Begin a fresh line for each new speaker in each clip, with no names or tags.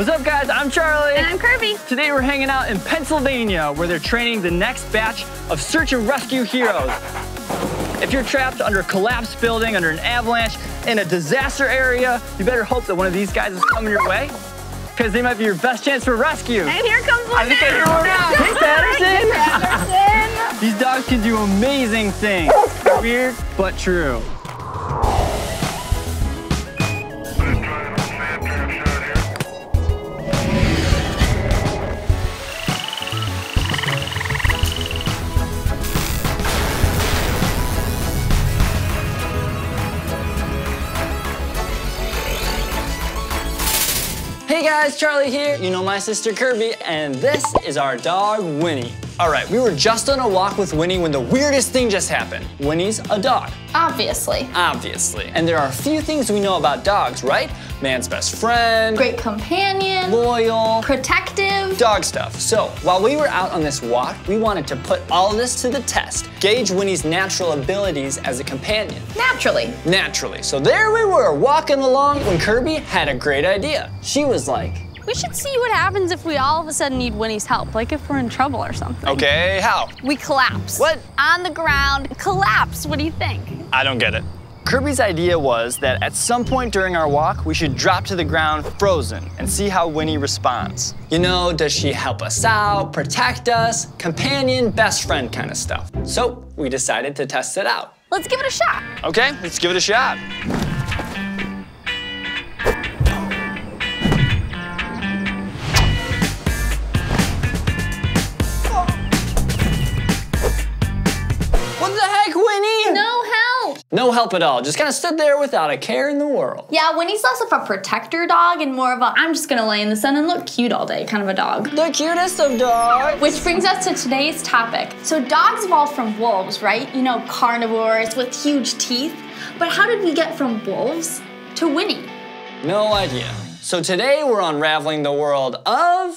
What's up, guys? I'm Charlie.
And I'm Kirby.
Today we're hanging out in Pennsylvania, where they're training the next batch of search and rescue heroes. If you're trapped under a collapsed building, under an avalanche, in a disaster area, you better hope that one of these guys is coming your way, because they might be your best chance for rescue.
And here comes one.
I think I hear one now. Hey, Patterson. These dogs can do amazing things. Weird, but true. Hey guys, Charlie here. You know my sister Kirby, and this is our dog, Winnie. All right, we were just on a walk with Winnie when the weirdest thing just happened. Winnie's a dog.
Obviously.
Obviously. And there are a few things we know about dogs, right? Man's best friend.
Great companion.
Loyal.
Protective.
Dog stuff. So, while we were out on this walk, we wanted to put all of this to the test. Gauge Winnie's natural abilities as a companion.
Naturally.
Naturally. So there we were, walking along when Kirby had a great idea. She was like,
we should see what happens if we all of a sudden need Winnie's help, like if we're in trouble or something.
okay, how?
We collapse.
What?
On the ground, collapse. What do you think?
I don't get it. Kirby's idea was that at some point during our walk, we should drop to the ground frozen and see how Winnie responds. You know, does she help us out, protect us, companion, best friend kind of stuff. So we decided to test it out.
Let's give it a shot.
Okay, let's give it a shot. What the heck, Winnie?
No help.
No help at all. Just kind of stood there without a care in the world.
Yeah, Winnie's less of a protector dog and more of a I'm just gonna lay in the sun and look cute all day kind of a dog.
The cutest of dogs.
Which brings us to today's topic. So dogs evolved from wolves, right? You know, carnivores with huge teeth. But how did we get from wolves to Winnie?
No idea. So today we're unraveling the world of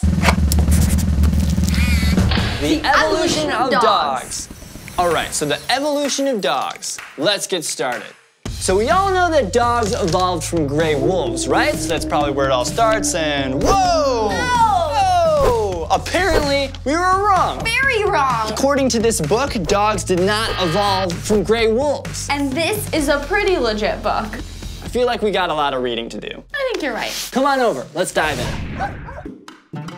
the evolution of dogs. All right, so the evolution of dogs. Let's get started. So we all know that dogs evolved from gray wolves, right? So that's probably where it all starts, and whoa! Whoa! Apparently, we were wrong.
Very wrong.
According to this book, dogs did not evolve from gray wolves.
And this is a pretty legit book.
I feel like we got a lot of reading to do.
I think you're right.
Come on over, let's dive in.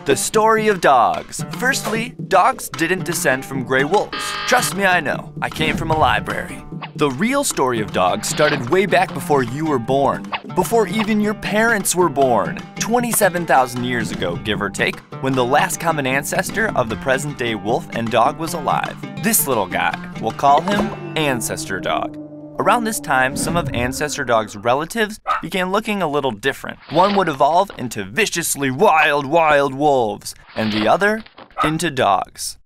The story of dogs. Firstly, dogs didn't descend from gray wolves. Trust me, I know. I came from a library. The real story of dogs started way back before you were born, before even your parents were born, 27,000 years ago, give or take, when the last common ancestor of the present-day wolf and dog was alive. This little guy, we'll call him Ancestor Dog. Around this time, some of Ancestor Dog's relatives began looking a little different. One would evolve into viciously wild wolves, and the other into dogs.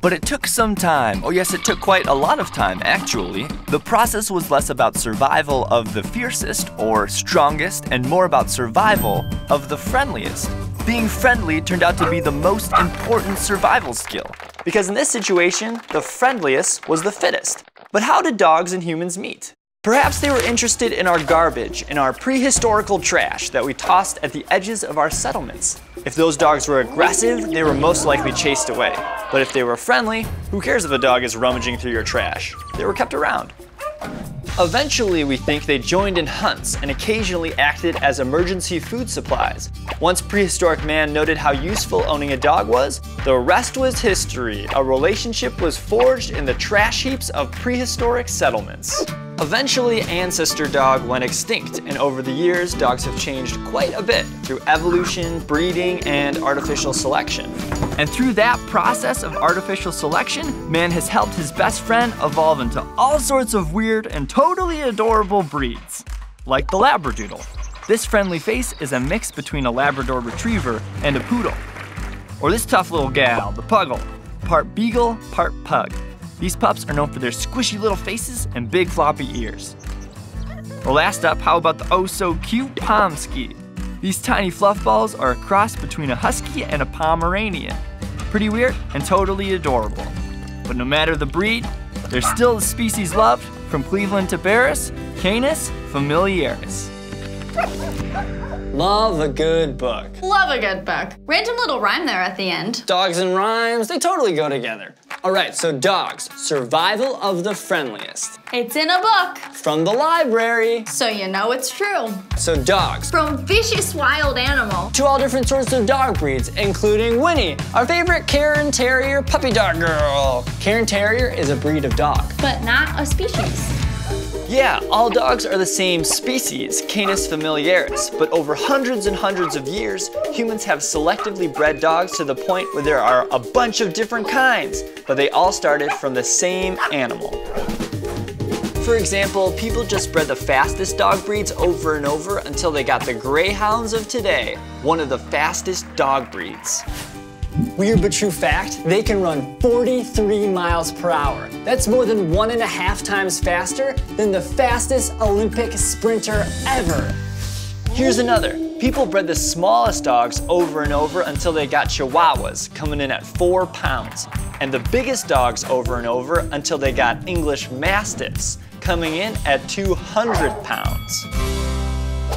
But it took some time. Oh yes, it took quite a lot of time, actually. The process was less about survival of the fiercest or strongest and more about survival of the friendliest. Being friendly turned out to be the most important survival skill, because in this situation, the friendliest was the fittest. But how did dogs and humans meet? Perhaps they were interested in our garbage, in our prehistorical trash that we tossed at the edges of our settlements. If those dogs were aggressive, they were most likely chased away. But if they were friendly, who cares if a dog is rummaging through your trash? They were kept around. Eventually, we think they joined in hunts and occasionally acted as emergency food supplies. Once prehistoric man noted how useful owning a dog was, the rest was history. A relationship was forged in the trash heaps of prehistoric settlements. Eventually, Ancestor Dog went extinct, and over the years, dogs have changed quite a bit through evolution, breeding, and artificial selection. And through that process of artificial selection, man has helped his best friend evolve into all sorts of weird and totally adorable breeds. Like the Labradoodle. This friendly face is a mix between a Labrador Retriever and a Poodle. Or this tough little gal, the Puggle. Part Beagle, part Pug. These pups are known for their squishy little faces and big floppy ears. Well, last up, how about the oh-so-cute Pomsky? These tiny fluff balls are a cross between a Husky and a Pomeranian. Pretty weird and totally adorable. But no matter the breed, they're still the species loved from Cleveland to Paris, Canis familiaris.
Love a good book.
Love a good book. Random little rhyme there at the end.
Dogs and rhymes, they totally go together. All right, so dogs, survival of the friendliest.
It's in a book.
From the library.
So you know it's true.
So dogs.
From vicious wild animal.
To all different sorts of dog breeds, including Winnie, our favorite Cairn Terrier puppy dog girl. Cairn Terrier is a breed of dog.
But not a species.
Yeah, all dogs are the same species, Canis familiaris, but over hundreds and hundreds of years, humans have selectively bred dogs to the point where there are a bunch of different kinds, but they all started from the same animal. For example, people just bred the fastest dog breeds over and over until they got the Greyhounds of today, one of the fastest dog breeds.
Weird but true fact, they can run 43 miles per hour. That's more than 1.5 times faster than the fastest Olympic sprinter ever.
Here's another. People bred the smallest dogs over and over until they got Chihuahuas, coming in at 4 pounds. And the biggest dogs over and over until they got English Mastiffs, coming in at 200 pounds.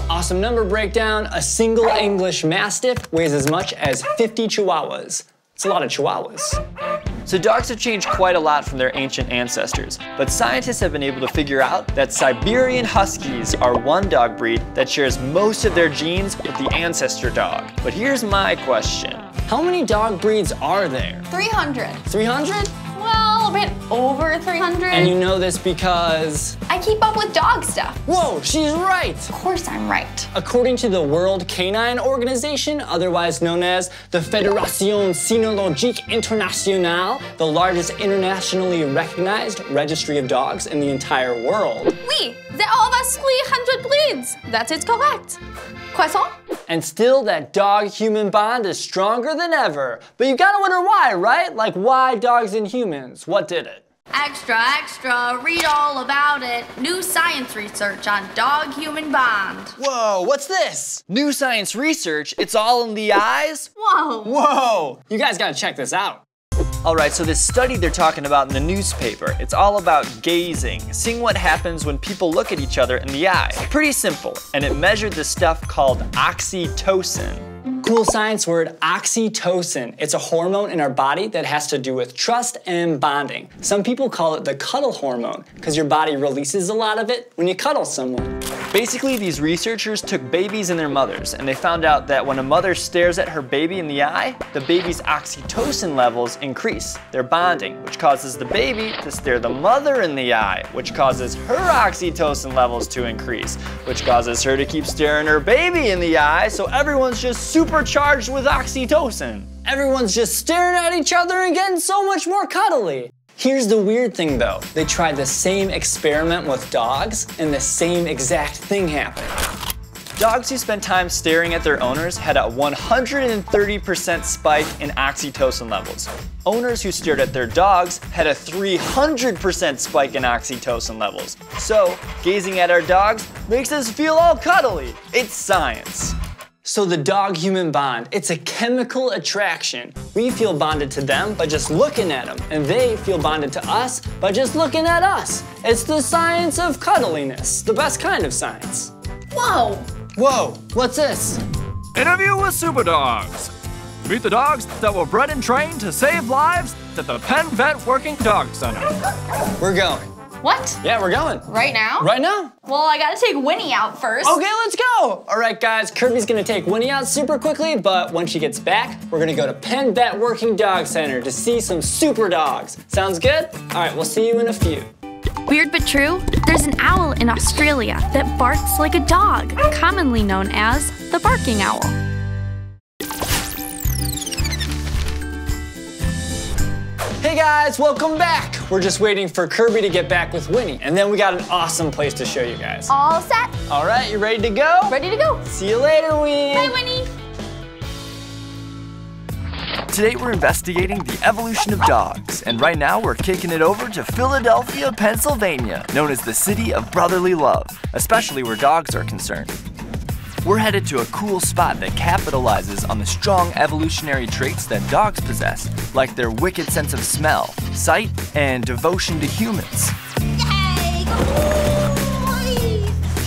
Awesome number breakdown, a single English Mastiff weighs as much as 50 Chihuahuas. It's a lot of Chihuahuas.
So dogs have changed quite a lot from their ancient ancestors, but scientists have been able to figure out that Siberian Huskies are one dog breed that shares most of their genes with the ancestor dog. But here's my question.
How many dog breeds are there?
300.
300?
Well, a bit over 300.
And you know this because...
I keep up with dog stuff.
Whoa, she's right!
Of course I'm right.
According to the World Canine Organization, otherwise known as the Fédération Cynologique Internationale, the largest internationally recognized registry of dogs in the entire world.
Oui, there are over 300 breeds. That is correct. Croissant?
And still, that dog-human bond is stronger than ever. But you gotta wonder why, right? Like, why dogs and humans? What did it?
Extra, extra, read all about it. New science research on dog-human bond.
Whoa, what's this?
New science research, it's all in the eyes?
Whoa.
Whoa, you guys gotta check this out.
All right, so this study they're talking about in the newspaper, it's all about gazing, seeing what happens when people look at each other in the eye. Pretty simple, and it measured the stuff called oxytocin.
Cool science word, oxytocin. It's a hormone in our body that has to do with trust and bonding. Some people call it the cuddle hormone because your body releases a lot of it when you cuddle someone.
Basically, these researchers took babies and their mothers, and they found out that when a mother stares at her baby in the eye, the baby's oxytocin levels increase. They're bonding, which causes the baby to stare the mother in the eye, which causes her oxytocin levels to increase, which causes her to keep staring her baby in the eye, so everyone's just supercharged with oxytocin.
Everyone's just staring at each other and getting so much more cuddly. Here's the weird thing though. They tried the same experiment with dogs and the same exact thing happened.
Dogs who spent time staring at their owners had a 130% spike in oxytocin levels. Owners who stared at their dogs had a 300% spike in oxytocin levels. So, gazing at our dogs makes us feel all cuddly. It's science.
So the dog-human bond, it's a chemical attraction. We feel bonded to them by just looking at them, and they feel bonded to us by just looking at us. It's the science of cuddliness, the best kind of science.
Whoa.
Whoa, what's this?
Interview with super dogs. Meet the dogs that were bred and trained to save lives at the Penn Vet Working Dog Center.
We're going.
What?
Yeah, we're going.
Right now?
Right now.
Well, I gotta take Winnie out first.
Okay, let's go. All right, guys, Kirby's gonna take Winnie out super quickly, but when she gets back, we're gonna go to Penn Vet Working Dog Center to see some super dogs. Sounds good? All right, we'll see you in a few.
Weird but true, there's an owl in Australia that barks like a dog, commonly known as the barking owl.
Hey guys, welcome back. We're just waiting for Kirby to get back with Winnie, and then we got an awesome place to show you guys.
All set.
All right, you ready to go?
Ready to go.
See you later, Winnie.
Bye, Winnie.
Today we're investigating the evolution of dogs, and right now we're kicking it over to Philadelphia, Pennsylvania, known as the city of brotherly love, especially where dogs are concerned. We're headed to a cool spot that capitalizes on the strong evolutionary traits that dogs possess, like their wicked sense of smell, sight, and devotion to humans.
Yay!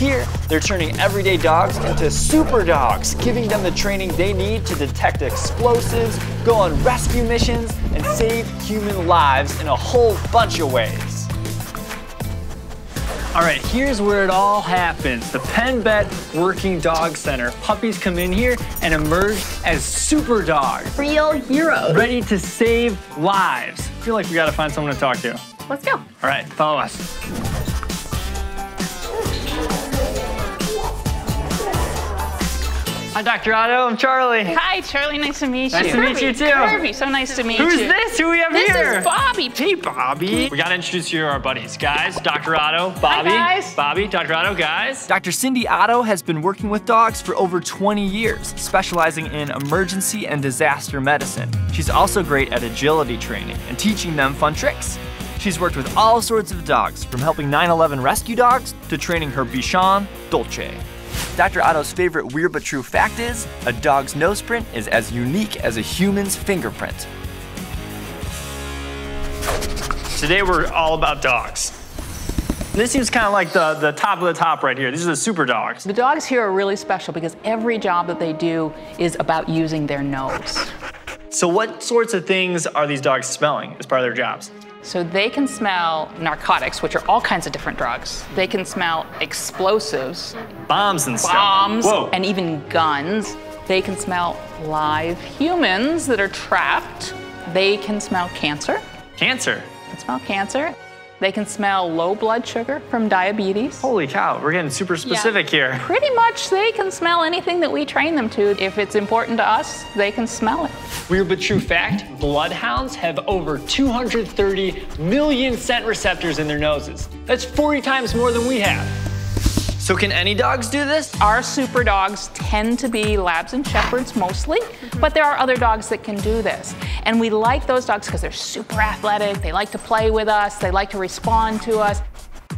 here, they're turning everyday dogs into super dogs, giving them the training they need to detect explosives, go on rescue missions, and save human lives in a whole bunch of ways. All right, here's where it all happens. The Penn Vet Working Dog Center. Puppies come in here and emerge as super dogs.
Real heroes.
Ready to save lives. I feel like we gotta find someone to talk to.
Let's go.
All right, follow us. Hi, Dr. Otto. I'm Charlie.
Hi, Charlie. Nice to meet you.
Nice to meet you, too.
Kirby, so nice to meet you.
Who's this? Who we have here?
This is Bobby.
Hey, Bobby. We gotta introduce you to our buddies. Guys, Dr. Otto, Bobby.
Hi, guys.
Bobby, Dr. Otto, guys.
Dr. Cindy Otto has been working with dogs for over 20 years, specializing in emergency and disaster medicine. She's also great at agility training and teaching them fun tricks. She's worked with all sorts of dogs, from helping 9/11 rescue dogs to training her Bichon Dolce. Dr. Otto's favorite weird but true fact is, a dog's nose print is as unique as a human's fingerprint.
Today we're all about dogs. This seems kind of like the top of the top right here. These are the super dogs.
The dogs here are really special because every job that they do is about using their nose.
So what sorts of things are these dogs smelling as part of their jobs?
So they can smell narcotics, which are all kinds of different drugs. They can smell explosives,
Bombs and stuff.
bombs,
Whoa.
and even guns. They can smell live humans that are trapped. They can smell cancer.
Cancer.
They can smell cancer. They can smell low blood sugar from diabetes.
Holy cow, we're getting super specific here.
Pretty much they can smell anything that we train them to. If it's important to us, they can smell it.
Weird but true fact, bloodhounds have over 230 million scent receptors in their noses. That's 40 times more than we have. So can any dogs do this?
Our super dogs tend to be labs and shepherds mostly, but there are other dogs that can do this. And we like those dogs because they're super athletic, they like to play with us, they like to respond to us,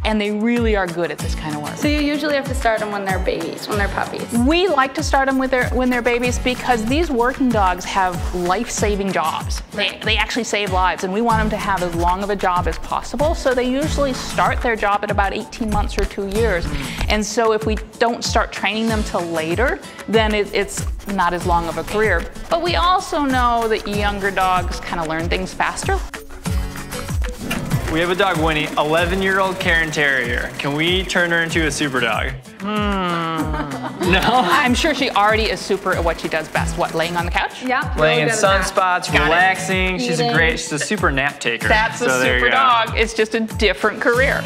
and they really are good at this kind of work.
So you usually have to start them when they're babies, when they're puppies.
We like to start them when they're babies because these working dogs have life-saving jobs. They actually save lives, and we want them to have as long of a job as possible. So they usually start their job at about 18 months or 2 years. And so if we don't start training them till later, then it's not as long of a career. But we also know that younger dogs kind of learn things faster.
We have a dog, Winnie, 11-year-old Cairn Terrier. Can we turn her into a super dog? No?
I'm sure she already is super at what she does best. What, laying on the couch?
Yeah.
Laying in
really good at that.
sunspots,
Got it.
relaxing. She's
Eating.
she's a super nap taker.
That's a
So there you
super
go.
dog. It's just a different career.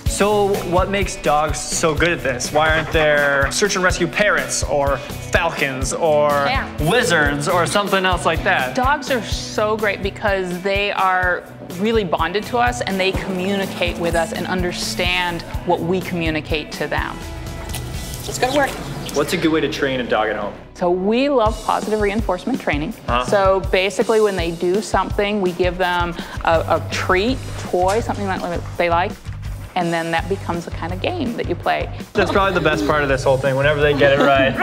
So what makes dogs so good at this? Why aren't there search and rescue parrots or falcons or
Yeah.
lizards or something else like that?
Dogs are so great because they are really bonded to us and they communicate with us and understand what we communicate to them. It's gonna work.
What's a good way to train a dog at home?
So we love positive reinforcement training. So basically when they do something, we give them a treat, toy, something that they like, and then that becomes a kind of game that you play.
That's probably the best part of this whole thing, whenever they get it right.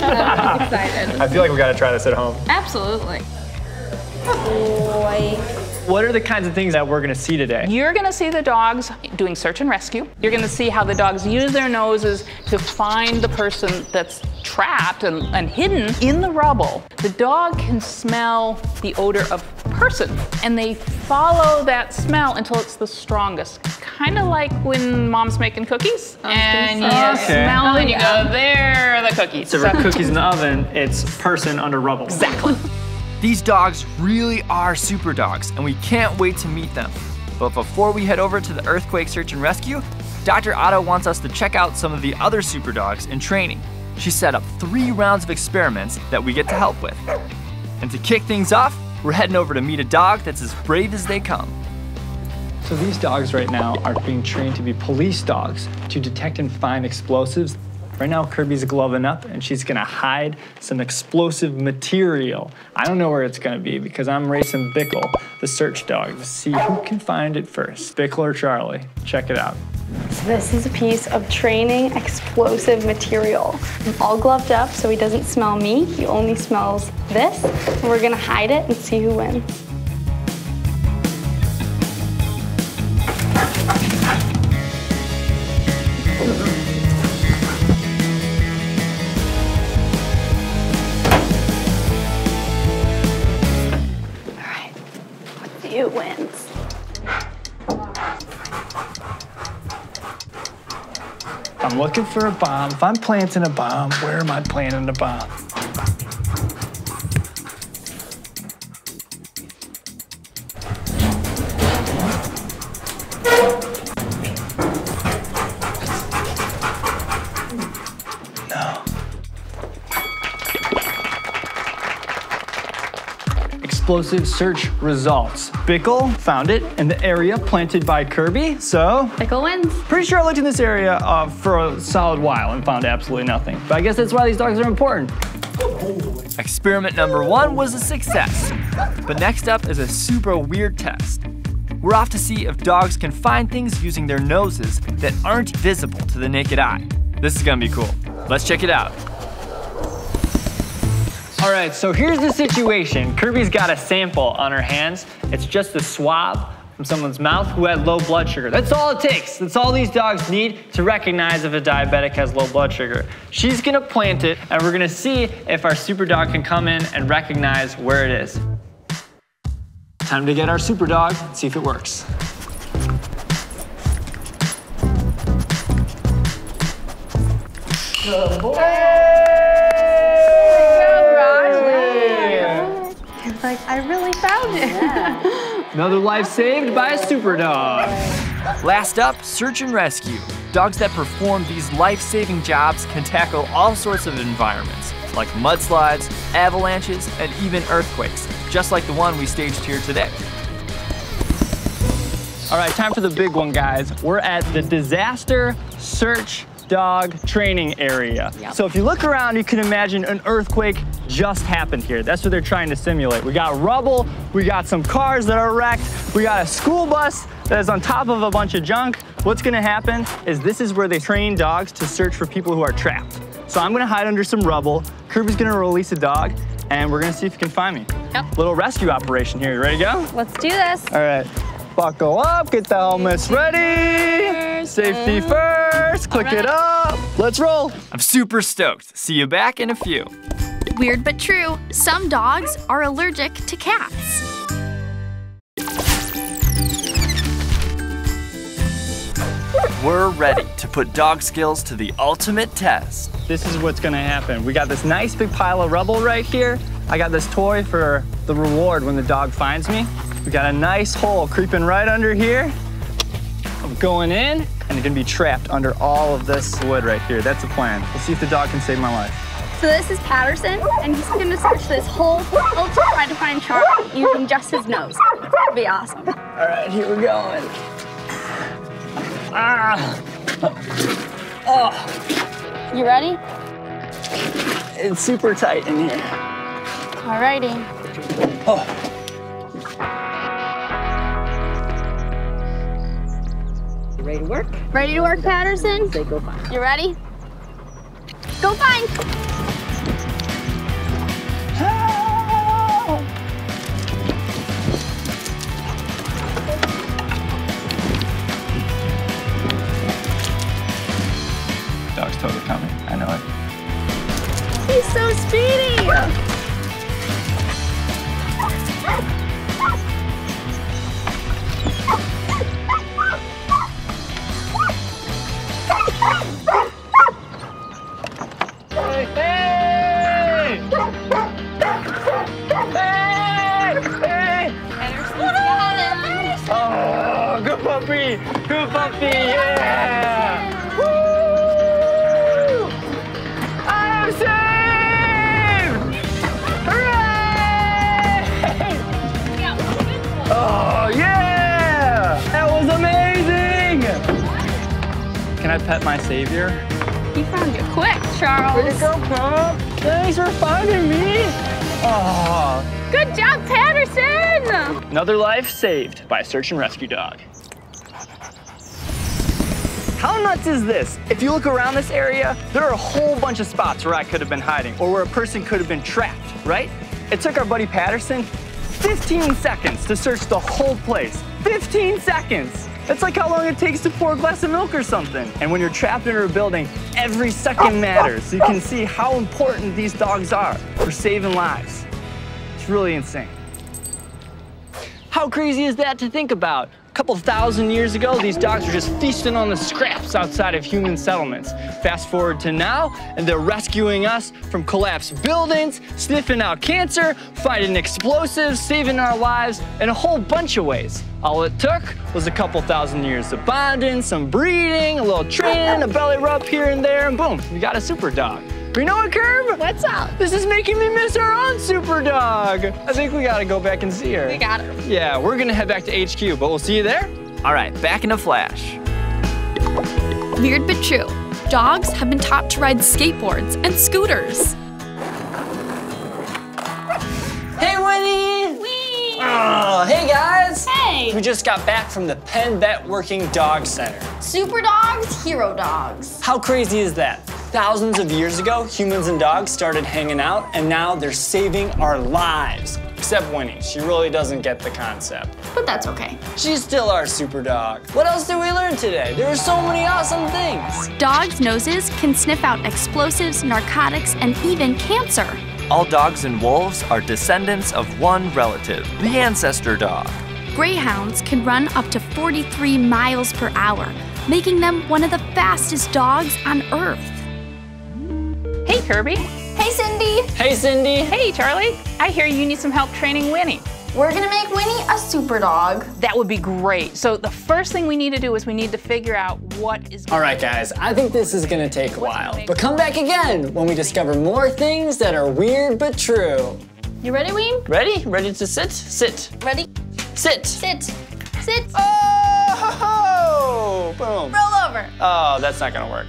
I'm excited.
I feel like we gotta try this at home.
Absolutely. Boy.
What are the kinds of things that we're gonna see today?
You're gonna see the dogs doing search and rescue. You're gonna see how the dogs use their noses to find the person that's trapped and hidden in the rubble. The dog can smell the odor of person, and they follow that smell until it's the strongest. Kind of like when mom's making cookies, and you smell and you go, there are the cookies.
So for cookies in the oven, it's person under rubble.
Exactly.
These dogs really are super dogs, and we can't wait to meet them. But before we head over to the earthquake search and rescue, Dr. Otto wants us to check out some of the other super dogs in training. She set up 3 rounds of experiments that we get to help with. And to kick things off, we're heading over to meet a dog that's as brave as they come.
So these dogs right now are being trained to be police dogs to detect and find explosives. Right now, Kirby's gloving up and she's gonna hide some explosive material. I don't know where it's gonna be because I'm racing Bickle, the search dog, to see who can find it first, Bickle or Charlie. Check it out.
So this is a piece of training explosive material. I'm all gloved up so he doesn't smell me. He only smells this. And we're gonna hide it and see who wins.
looking for a bomb. If I'm planting a bomb, where am I planting a bomb? No. Explosive search results. Bickle found it in the area planted by Kirby, so
Bickle wins.
pretty sure I looked in this area for a solid while and found absolutely nothing. But I guess that's why these dogs are important.
Experiment number 1 was a success. But next up is a super weird test. We're off to see if dogs can find things using their noses that aren't visible to the naked eye. This is gonna be cool. Let's check it out.
All right, so here's the situation. Kirby's got a sample on her hands. It's just a swab from someone's mouth who had low blood sugar. That's all it takes. That's all these dogs need to recognize if a diabetic has low blood sugar. She's gonna plant it, and we're gonna see if our super dog can come in and recognize where it is. Time to get our super dog and see if it works. Good boy!
It's like, I really found it.
Yeah.
Another life saved by a super dog.
Last up, search and rescue. Dogs that perform these life-saving jobs can tackle all sorts of environments, like mudslides, avalanches, and even earthquakes, just like the one we staged here today.
All right, time for the big one, guys. We're at the disaster search dog training area.
Yep.
So if you look around, you can imagine an earthquake just happened here. That's what they're trying to simulate. We got rubble, we got some cars that are wrecked, we got a school bus that is on top of a bunch of junk. What's gonna happen is this is where they train dogs to search for people who are trapped. So I'm gonna hide under some rubble, Kirby's gonna release a dog, and we're gonna see if you can find me.
Yep.
Little rescue operation here, you ready to go?
Let's do this.
All right, buckle up, get the helmets ready. Safety first, click it up. Let's roll.
I'm super stoked. See you back in a few.
Weird but true, some dogs are allergic to cats.
We're ready to put dog skills to the ultimate test.
This is what's gonna happen. We got this nice big pile of rubble right here. I got this toy for the reward when the dog finds me. We got a nice hole creeping right under here. I'm going in, and you're gonna be trapped under all of this wood right here. That's the plan. Let's see if the dog can save my life.
So this is Patterson, and he's gonna search this whole field to try to find Charlie using just his nose. It'll be awesome.
All right, here we going. Ah! Oh,
You ready?
it's super tight in here.
Alrighty.
Oh.
You ready to work?
Ready to work, Patterson?
Say go find.
You ready? Go find.
Dog's totally coming. I know it.
He's so speedy.
Oh, good puppy! Good puppy! Yeah! Woo! I am saved! Hooray! Oh yeah! That was amazing! Can I pet my savior?
He found you quick, Charles.
Way to go, pup! Thanks for finding me! Oh.
Good job, Patterson!
Another life saved by a search and rescue dog. How nuts is this? If you look around this area, there are a whole bunch of spots where I could have been hiding or where a person could have been trapped, right? It took our buddy Patterson 15 seconds to search the whole place. 15 seconds! That's like how long it takes to pour a glass of milk or something. And when you're trapped under a building, every second matters. So you can see how important these dogs are for saving lives. It's really insane. How crazy is that to think about? A couple thousand years ago, these dogs were just feasting on the scraps outside of human settlements. Fast forward to now, and they're rescuing us from collapsed buildings, sniffing out cancer, finding explosives, saving our lives in a whole bunch of ways. All it took was a couple thousand years of bonding, some breeding, a little training, a belly rub here and there, and boom, we got a super dog. But you know what, Curb?
What's up?
This is making me miss our own super dog. I think we gotta go back and see her.
We got her.
Yeah, we're gonna head back to HQ, but we'll see you there.
All right, back in a flash.
Weird but true. Dogs have been taught to ride skateboards and scooters.
Hey, Winnie!
Whee!
Oh, hey, guys!
Hey!
We just got back from the Penn Vet Working Dog Center.
Super dogs, hero dogs.
How crazy is that? Thousands of years ago, humans and dogs started hanging out, and now they're saving our lives. Except Winnie, she really doesn't get the concept.
But that's okay.
She's still our super dog. What else did we learn today? There were so many awesome things.
Dogs' noses can sniff out explosives, narcotics, and even cancer.
All dogs and wolves are descendants of one relative, the ancestor dog.
Greyhounds can run up to 43 miles per hour, making them one of the fastest dogs on Earth.
Hey, Kirby.
Hey, Cindy.
Hey, Cindy.
Hey, Charlie. I hear you need some help training Winnie.
We're gonna make Winnie a super dog.
That would be great. So the first thing we need to do is we need to figure out what is.
All right, guys, I think this is gonna take a while, but come back again when we discover more things that are weird but true.
You ready, Ween?
Ready? Ready to sit? Sit.
Ready?
Sit.
Sit. Sit.
Oh! Boom.
Roll over.
Oh, that's not gonna work.